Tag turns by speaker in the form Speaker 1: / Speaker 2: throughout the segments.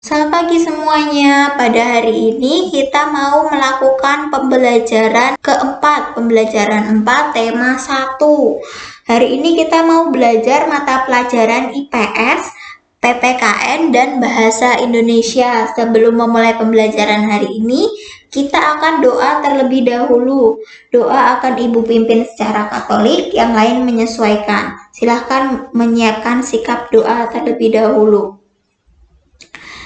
Speaker 1: Selamat pagi semuanya. Pada hari ini kita mau melakukan pembelajaran keempat, pembelajaran 4 tema 1. Hari ini kita mau belajar mata pelajaran IPS, PPKN, dan Bahasa Indonesia. Sebelum memulai pembelajaran hari ini, kita akan doa terlebih dahulu. Doa akan Ibu pimpin secara Katolik, yang lain menyesuaikan. Silahkan menyiapkan sikap doa terlebih dahulu.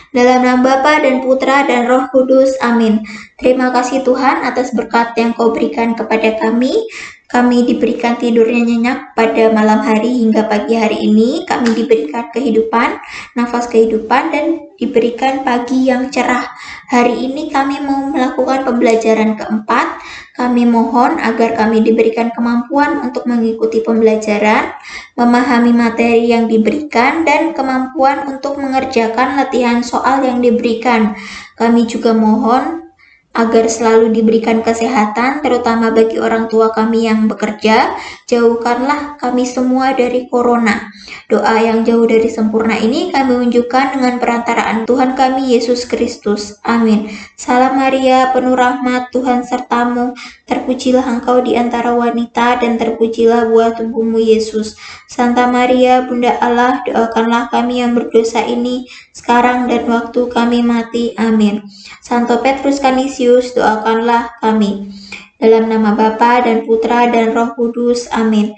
Speaker 1: Dalam nama Bapa dan Putra dan Roh Kudus. Amin. Terima kasih Tuhan atas berkat yang Kau berikan kepada kami. Kami diberikan tidurnya nyenyak pada malam hari hingga pagi hari ini. Kami diberikan kehidupan, nafas kehidupan, dan diberikan pagi yang cerah. Hari ini kami mau melakukan pembelajaran keempat. Kami mohon agar kami diberikan kemampuan untuk mengikuti pembelajaran, memahami materi yang diberikan, dan kemampuan untuk mengerjakan latihan soal yang diberikan. Kami juga mohon agar selalu diberikan kesehatan, terutama bagi orang tua kami yang bekerja. Jauhkanlah kami semua dari corona. Doa yang jauh dari sempurna ini kami unjukkan dengan perantaraan Tuhan kami Yesus Kristus. Amin. Salam Maria, penuh rahmat, Tuhan sertamu. Terpujilah engkau di antara wanita, dan terpujilah buah tubuhmu Yesus. Santa Maria, Bunda Allah, doakanlah kami yang berdosa ini, sekarang dan waktu kami mati. Amin. Santo Petrus Canisius, doakanlah kami. Dalam nama Bapa dan Putra dan Roh Kudus. Amin.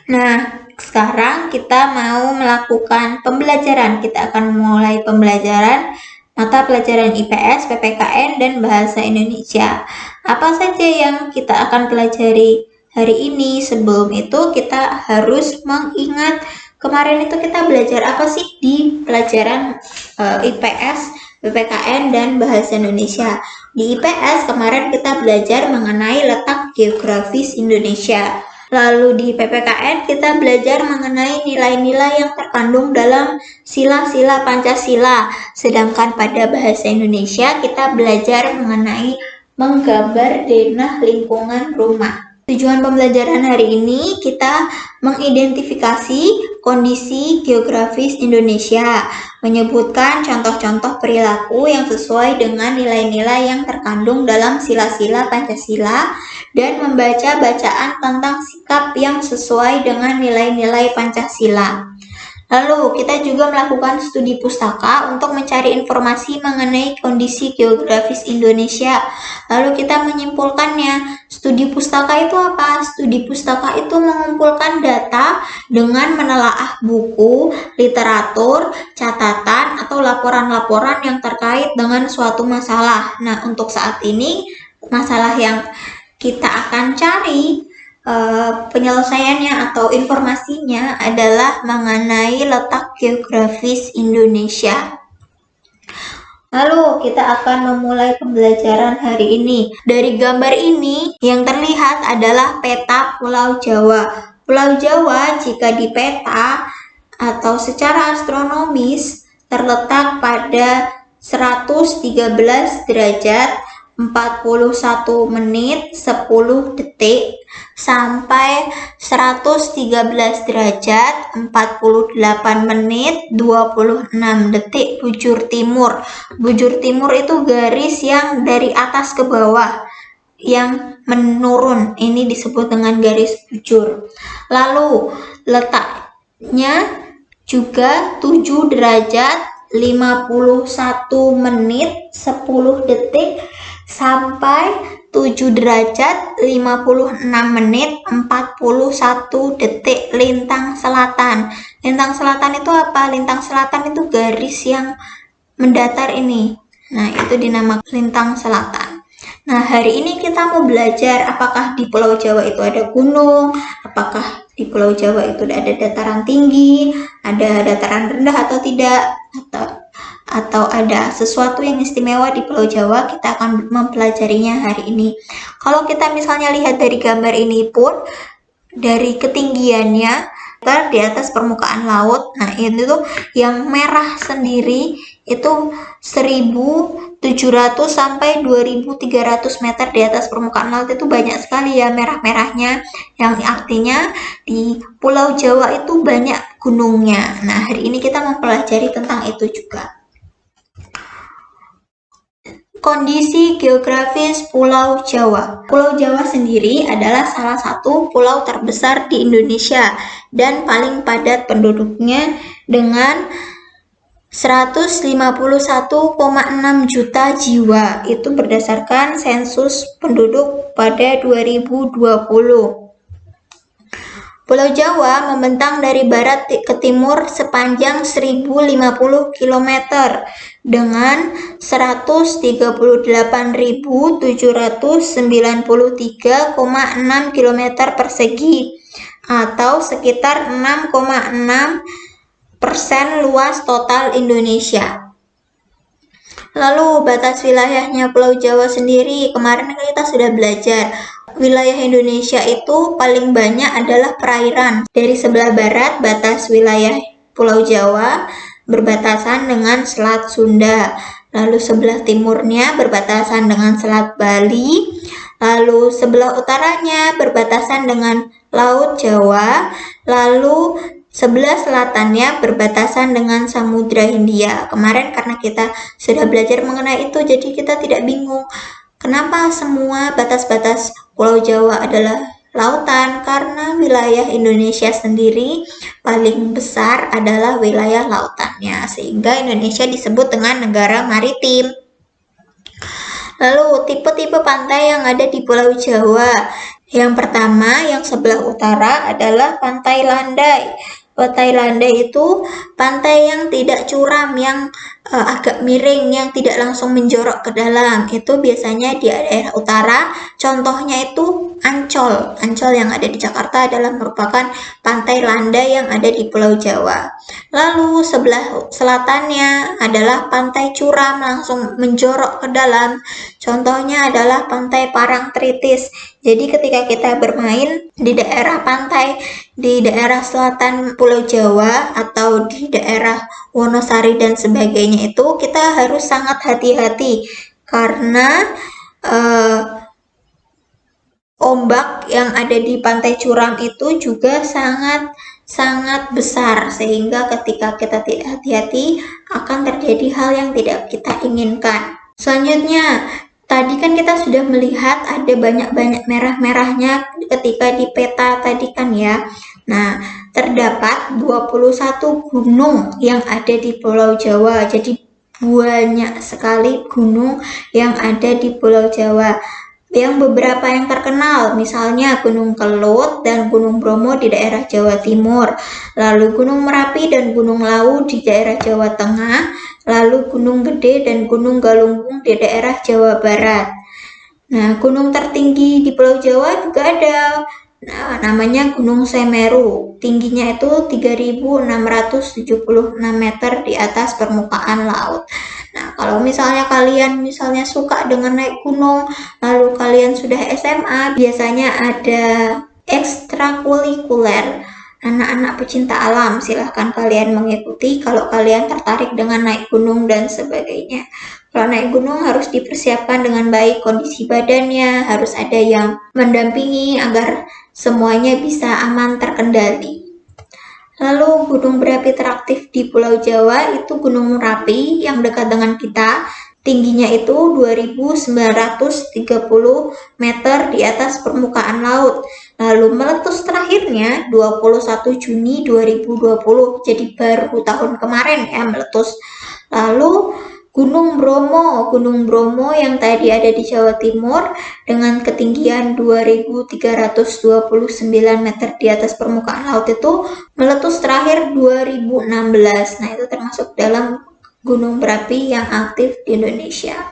Speaker 1: Nah, sekarang kita mau melakukan pembelajaran. Kita akan mulai pembelajaran mata pelajaran IPS, PPKN, dan Bahasa Indonesia. Apa saja yang kita akan pelajari hari ini? Sebelum itu kita harus mengingat kemarin itu kita belajar apa sih di pelajaran IPS, PPKN, dan Bahasa Indonesia. Di IPS kemarin kita belajar mengenai letak geografis Indonesia. Lalu di PPKN kita belajar mengenai nilai-nilai yang terkandung dalam sila-sila Pancasila. Sedangkan pada Bahasa Indonesia kita belajar mengenai menggambar denah lingkungan rumah. Tujuan pembelajaran hari ini kita mengidentifikasi kondisi geografis Indonesia, menyebutkan contoh-contoh perilaku yang sesuai dengan nilai-nilai yang terkandung dalam sila-sila Pancasila, dan membaca bacaan tentang sikap yang sesuai dengan nilai-nilai Pancasila. Lalu kita juga melakukan studi pustaka untuk mencari informasi mengenai kondisi geografis Indonesia. Lalu kita menyimpulkannya. Studi pustaka itu apa? Studi pustaka itu mengumpulkan data dengan menelaah buku, literatur, catatan, atau laporan-laporan yang terkait dengan suatu masalah. Nah, untuk saat ini masalah yang kita akan cari penyelesaiannya atau informasinya adalah mengenai letak geografis Indonesia. Lalu kita akan memulai pembelajaran hari ini. Dari gambar ini yang terlihat adalah peta Pulau Jawa. Pulau Jawa jika di peta atau secara astronomis terletak pada 113 derajat 41 menit 10 detik sampai 113 derajat 48 menit 26 detik bujur timur. Bujur timur itu garis yang dari atas ke bawah yang menurun. Ini disebut dengan garis bujur. Lalu letaknya juga 7 derajat 51 menit 10 detik sampai 7 derajat 56 menit 41 detik lintang selatan. Lintang selatan itu apa? Lintang selatan itu garis yang mendatar ini. Nah, itu dinamakan lintang selatan. Nah, hari ini kita mau belajar apakah di Pulau Jawa itu ada gunung, apakah di Pulau Jawa itu ada dataran tinggi, ada dataran rendah atau tidak, atau ada sesuatu yang istimewa di Pulau Jawa. Kita akan mempelajarinya hari ini. Kalau kita misalnya lihat dari gambar ini pun, dari ketinggiannya di atas permukaan laut, nah itu tuh yang merah sendiri itu 1.700 sampai 2.300 meter di atas permukaan laut. Itu banyak sekali ya merah-merahnya, yang artinya di Pulau Jawa itu banyak gunungnya. Nah, hari ini kita mempelajari tentang itu juga. Kondisi geografis Pulau Jawa. Pulau Jawa sendiri adalah salah satu pulau terbesar di Indonesia dan paling padat penduduknya dengan 151,6 juta jiwa. Itu berdasarkan sensus penduduk pada 2020. Pulau Jawa membentang dari barat ke timur sepanjang 1050 km dengan 138.793,6 km persegi atau sekitar 6,6% luas total Indonesia. Lalu batas wilayahnya Pulau Jawa sendiri, kemarin kita sudah belajar. Wilayah Indonesia itu paling banyak adalah perairan. Dari sebelah barat, batas wilayah Pulau Jawa berbatasan dengan Selat Sunda. Lalu sebelah timurnya berbatasan dengan Selat Bali. Lalu sebelah utaranya berbatasan dengan Laut Jawa. Lalu sebelah selatannya berbatasan dengan Samudra Hindia. Kemarin karena kita sudah belajar mengenai itu, jadi kita tidak bingung. Kenapa semua batas-batas Pulau Jawa adalah lautan? Karena wilayah Indonesia sendiri paling besar adalah wilayah lautannya, sehingga Indonesia disebut dengan negara maritim. Lalu tipe-tipe pantai yang ada di Pulau Jawa. Yang pertama, yang sebelah utara adalah Pantai Landai. Pantai Landai itu pantai yang tidak curam, yang agak miring, yang tidak langsung menjorok ke dalam. Itu biasanya di daerah utara. Contohnya itu Ancol. Ancol yang ada di Jakarta adalah merupakan pantai landai yang ada di Pulau Jawa. Lalu sebelah selatannya adalah pantai curam, langsung menjorok ke dalam. Contohnya adalah Pantai Parangtritis. Jadi ketika kita bermain di daerah pantai, di daerah selatan Pulau Jawa atau di daerah Wonosari dan sebagainya itu, kita harus sangat hati-hati karena ombak yang ada di pantai curam itu juga sangat besar, sehingga ketika kita tidak hati-hati akan terjadi hal yang tidak kita inginkan. Selanjutnya, tadi kan kita sudah melihat ada banyak-banyak merah-merahnya ketika di peta tadi kan ya. Nah, terdapat 21 gunung yang ada di Pulau Jawa. Jadi banyak sekali gunung yang ada di Pulau Jawa. Yang beberapa yang terkenal, misalnya Gunung Kelut dan Gunung Bromo di daerah Jawa Timur, lalu Gunung Merapi dan Gunung Lawu di daerah Jawa Tengah, lalu Gunung Gede dan Gunung Galunggung di daerah Jawa Barat. Nah, gunung tertinggi di Pulau Jawa juga ada. Nah, namanya Gunung Semeru. Tingginya itu 3.676 meter di atas permukaan laut. Nah, kalau misalnya kalian suka dengan naik gunung, lalu kalian sudah SMA, biasanya ada ekstrakurikuler anak-anak pecinta alam. Silahkan kalian mengikuti kalau kalian tertarik dengan naik gunung dan sebagainya. Kalau naik gunung harus dipersiapkan dengan baik kondisi badannya, harus ada yang mendampingi agar semuanya bisa aman terkendali. Lalu gunung berapi teraktif di Pulau Jawa itu Gunung Merapi yang dekat dengan kita. Tingginya itu 2.930 meter di atas permukaan laut. Lalu meletus terakhirnya 21 Juni 2020. Jadi baru tahun kemarin ya meletus. Lalu Gunung Bromo yang tadi ada di Jawa Timur dengan ketinggian 2.329 meter di atas permukaan laut itu meletus terakhir 2016. Nah, itu termasuk dalam gunung berapi yang aktif di Indonesia.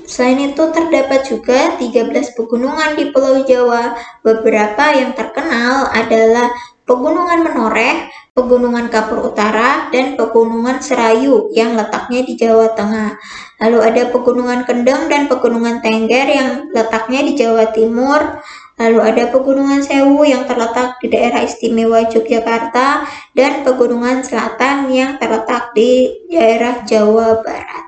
Speaker 1: Selain itu terdapat juga 13 pegunungan di Pulau Jawa. Beberapa yang terkenal adalah Pegunungan Menoreh, Pegunungan Kapur Utara, dan Pegunungan Serayu yang letaknya di Jawa Tengah. Lalu ada Pegunungan Kendeng dan Pegunungan Tengger yang letaknya di Jawa Timur. Lalu ada Pegunungan Sewu yang terletak di daerah istimewa Yogyakarta dan Pegunungan Selatan yang terletak di daerah Jawa Barat.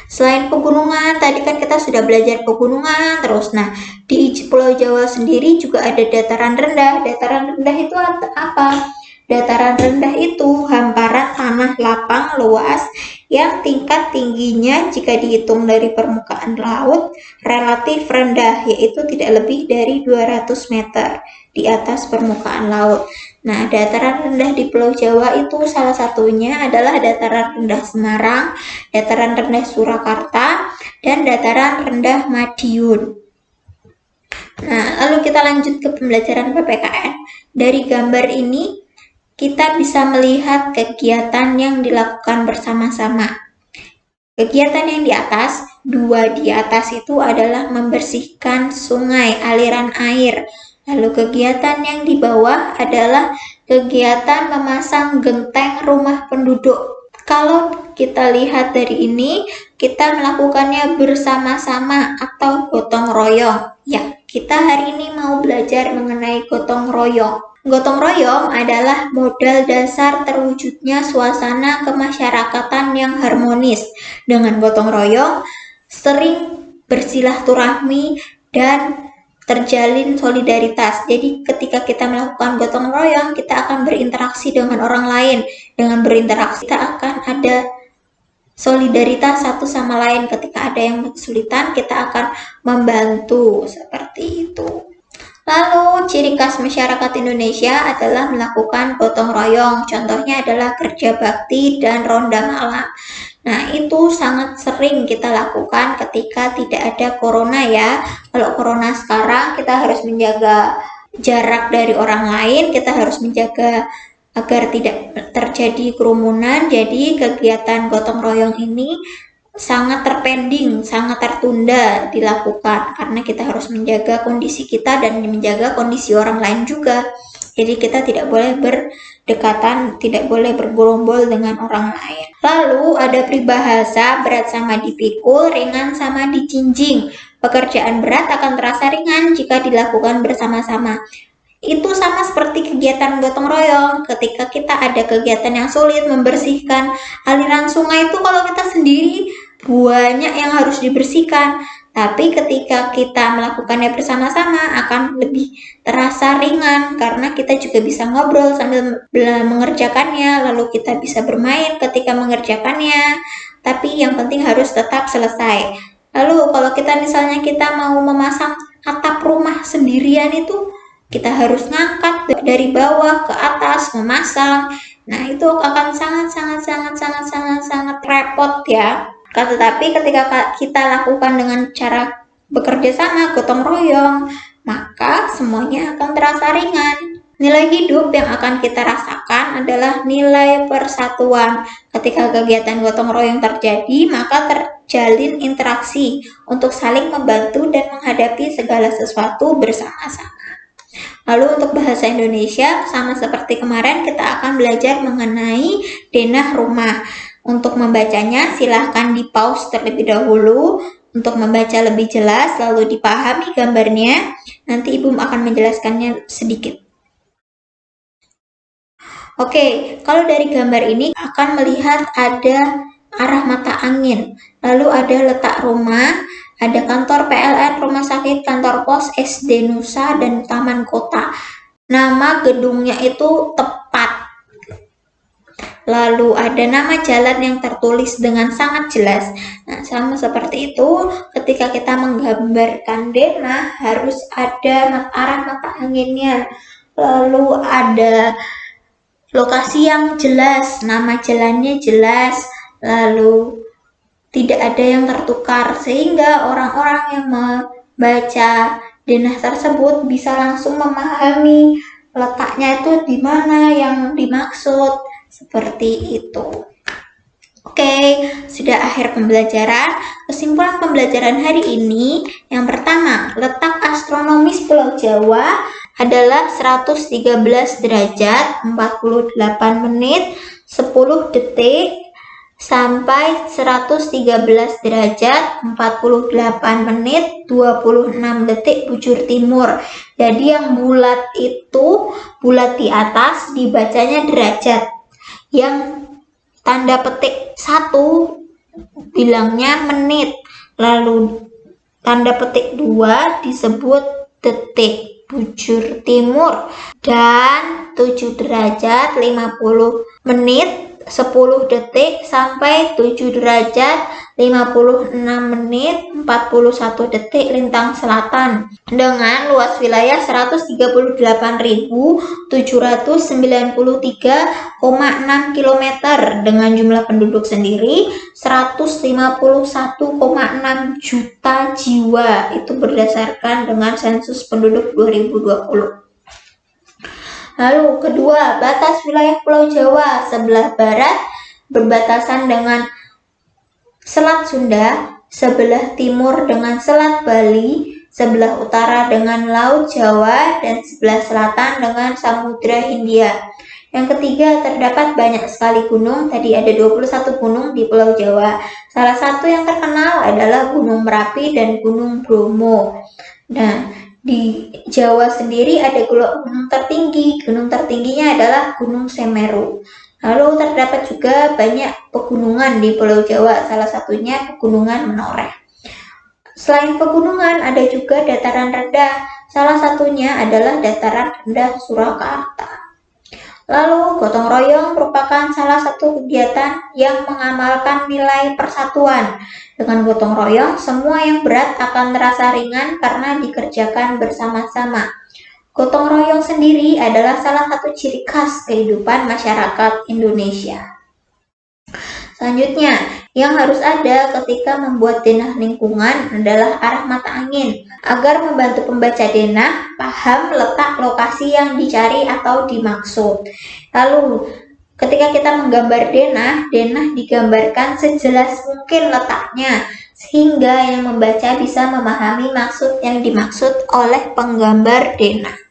Speaker 1: Selain pegunungan, tadi kan kita sudah belajar pegunungan terus. Nah, di Pulau Jawa sendiri juga ada dataran rendah. Dataran rendah itu apa? Dataran rendah itu hamparan tanah lapang luas yang tingkat tingginya jika dihitung dari permukaan laut relatif rendah, yaitu tidak lebih dari 200 meter di atas permukaan laut. Nah, dataran rendah di Pulau Jawa itu salah satunya adalah dataran rendah Semarang, dataran rendah Surakarta, dan dataran rendah Madiun. Nah, lalu kita lanjut ke pembelajaran PPKN. Dari gambar ini kita bisa melihat kegiatan yang dilakukan bersama-sama. Kegiatan yang di atas, dua di atas itu adalah membersihkan sungai, aliran air. Lalu kegiatan yang di bawah adalah kegiatan memasang genteng rumah penduduk. Kalau kita lihat dari ini, kita melakukannya bersama-sama atau gotong royong. Ya, kita hari ini mau belajar mengenai gotong royong. Gotong royong adalah modal dasar terwujudnya suasana kemasyarakatan yang harmonis. Dengan gotong royong, sering bersilaturahmi dan terjalin solidaritas. Jadi ketika kita melakukan gotong royong, kita akan berinteraksi dengan orang lain. Dengan berinteraksi, kita akan ada solidaritas satu sama lain. Ketika ada yang kesulitan, kita akan membantu, seperti itu. Lalu, ciri khas masyarakat Indonesia adalah melakukan gotong royong. Contohnya adalah kerja bakti dan ronda malam. Nah, itu sangat sering kita lakukan ketika tidak ada corona ya. Kalau corona sekarang, kita harus menjaga jarak dari orang lain, kita harus menjaga agar tidak terjadi kerumunan. Jadi, kegiatan gotong royong ini sangat terpending, sangat tertunda dilakukan karena kita harus menjaga kondisi kita dan menjaga kondisi orang lain juga. Jadi kita tidak boleh berdekatan, tidak boleh bergerombol dengan orang lain. Lalu ada peribahasa berat sama dipikul, ringan sama dijinjing. Pekerjaan berat akan terasa ringan jika dilakukan bersama-sama. Itu sama seperti kegiatan gotong royong. Ketika kita ada kegiatan yang sulit membersihkan aliran sungai itu, kalau kita sendiri banyak yang harus dibersihkan, tapi ketika kita melakukannya bersama-sama akan lebih terasa ringan karena kita juga bisa ngobrol sambil mengerjakannya, lalu kita bisa bermain ketika mengerjakannya, tapi yang penting harus tetap selesai. Lalu kalau kita misalnya kita mau memasang atap rumah sendirian itu kita harus ngangkat dari bawah ke atas memasang. Nah, itu akan sangat repot ya. Tetapi ketika kita lakukan dengan cara bekerja sama, gotong royong, maka semuanya akan terasa ringan. Nilai hidup yang akan kita rasakan adalah nilai persatuan. Ketika kegiatan gotong royong terjadi, maka terjalin interaksi untuk saling membantu dan menghadapi segala sesuatu bersama-sama. Lalu untuk bahasa Indonesia, sama seperti kemarin, kita akan belajar mengenai denah rumah. Untuk membacanya, silahkan di-pause terlebih dahulu untuk membaca lebih jelas, lalu dipahami gambarnya. Nanti Ibu akan menjelaskannya sedikit. Oke, kalau dari gambar ini akan melihat ada arah mata angin, lalu ada letak rumah, ada kantor PLN, rumah sakit, kantor pos, SD Nusa, dan taman kota. Nama gedungnya itu tepat. Lalu ada nama jalan yang tertulis dengan sangat jelas. Nah, sama seperti itu, ketika kita menggambarkan denah, harus ada arah mata anginnya. Lalu ada lokasi yang jelas, nama jalannya jelas, lalu tidak ada yang tertukar, sehingga orang-orang yang membaca denah tersebut bisa langsung memahami letaknya itu di mana yang dimaksud. Seperti itu. Oke, sudah akhir pembelajaran. Kesimpulan pembelajaran hari ini, yang pertama, letak astronomis Pulau Jawa adalah 113 derajat 48 menit 10 detik sampai 113 derajat 48 menit 26 detik bujur timur. Jadi yang bulat itu bulat di atas dibacanya derajat. Yang tanda petik 1 bilangnya menit. Lalu tanda petik 2 disebut detik. Bujur timur. Dan 7 derajat 50 menit 10 detik sampai 7 derajat 56 menit 41 detik lintang selatan dengan luas wilayah 138.793,6 km dengan jumlah penduduk sendiri 151,6 juta jiwa. Itu berdasarkan dengan sensus penduduk 2020. Lalu kedua, batas wilayah Pulau Jawa sebelah barat berbatasan dengan Selat Sunda, sebelah timur dengan Selat Bali, sebelah utara dengan Laut Jawa, dan sebelah selatan dengan Samudra Hindia. Yang ketiga, terdapat banyak sekali gunung. Tadi ada 21 gunung di Pulau Jawa. Salah satu yang terkenal adalah Gunung Merapi dan Gunung Bromo. Nah, di Jawa sendiri ada gunung tertinggi. Gunung tertingginya adalah Gunung Semeru. Lalu terdapat juga banyak pegunungan di Pulau Jawa, salah satunya Pegunungan Menoreh. Selain pegunungan, ada juga dataran rendah. Salah satunya adalah dataran rendah Surakarta. Lalu, gotong royong merupakan salah satu kegiatan yang mengamalkan nilai persatuan. Dengan gotong royong, semua yang berat akan terasa ringan karena dikerjakan bersama-sama. Gotong royong sendiri adalah salah satu ciri khas kehidupan masyarakat Indonesia. Selanjutnya, yang harus ada ketika membuat denah lingkungan adalah arah mata angin, agar membantu pembaca denah paham letak lokasi yang dicari atau dimaksud. Lalu, ketika kita menggambar denah, denah digambarkan sejelas mungkin letaknya, sehingga yang membaca bisa memahami maksud yang dimaksud oleh penggambar denah.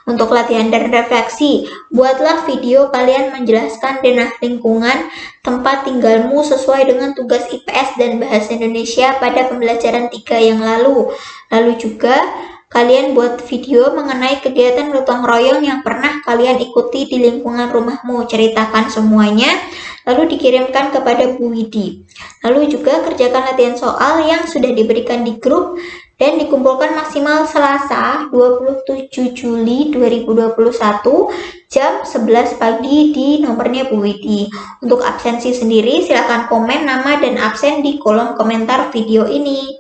Speaker 1: Untuk latihan dan refleksi, buatlah video kalian menjelaskan denah lingkungan tempat tinggalmu sesuai dengan tugas IPS dan Bahasa Indonesia pada pembelajaran 3 yang lalu. Lalu juga, kalian buat video mengenai kegiatan gotong royong yang pernah kalian ikuti di lingkungan rumahmu. Ceritakan semuanya, lalu dikirimkan kepada Bu Widi. Lalu juga kerjakan latihan soal yang sudah diberikan di grup dan dikumpulkan maksimal Selasa 27 Juli 2021 jam 11 pagi di nomornya Bu Widi. Untuk absensi sendiri silakan komen nama dan absen di kolom komentar video ini.